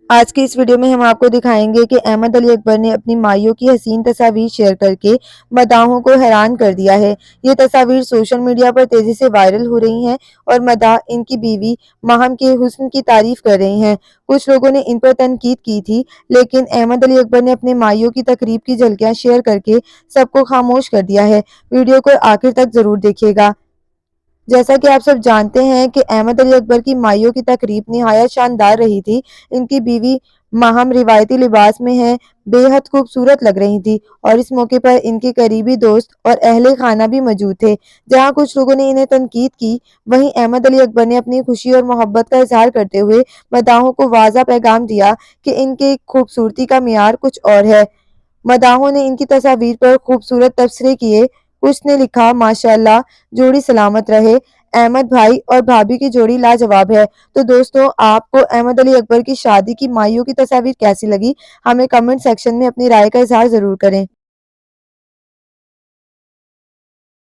آج کی اس ویڈیو میں ہم آپ کو دکھائیں گے کہ احمد علی اکبر نے اپنی مائیوں کی حسین تصاویر شیئر کر کے مداحوں کو حیران کر دیا ہے۔ یہ تصاویر سوشل میڈیا پر تیزی سے وائرل ہو رہی ہیں اور مداح ان کی بیوی ماہم کے حسن کی تعریف کر رہے ہیں۔ کچھ لوگوں نے ان پر تنقید کی تھی، لیکن احمد علی اکبر نے اپنے مائیوں کی تقریب کی جھلکیاں شیئر کر کے سب کو خاموش کر دیا ہے۔ ویڈیو کو آخر تک ضرور دیکھیے گا۔ جیسا کہ آپ سب جانتے ہیں کہ احمد علی اکبر کی مائیوں کی تقریب نہایت شاندار رہی تھی۔ ان کی بیوی ماہم روایتی لباس میں ہیں بے حد خوبصورت لگ رہی تھی اور اس موقع پر ان کے قریبی دوست اور اہل خانہ بھی موجود تھے۔ جہاں کچھ لوگوں نے انہیں تنقید کی، وہیں احمد علی اکبر نے اپنی خوشی اور محبت کا اظہار کرتے ہوئے مداحوں کو واضح پیغام دیا کہ ان کی خوبصورتی کا معیار کچھ اور ہے۔ مداحوں نے ان کی تصاویر پر خوبصورت تبصرے کیے۔ کچھ نے لکھا، ماشاءاللہ، جوڑی سلامت رہے، احمد بھائی اور بھابھی کی جوڑی لاجواب ہے۔ تو دوستو، آپ کو احمد علی اکبر کی شادی کی مائیوں کی تصاویر کیسی لگی؟ ہمیں کمنٹ سیکشن میں اپنی رائے کا اظہار ضرور کریں۔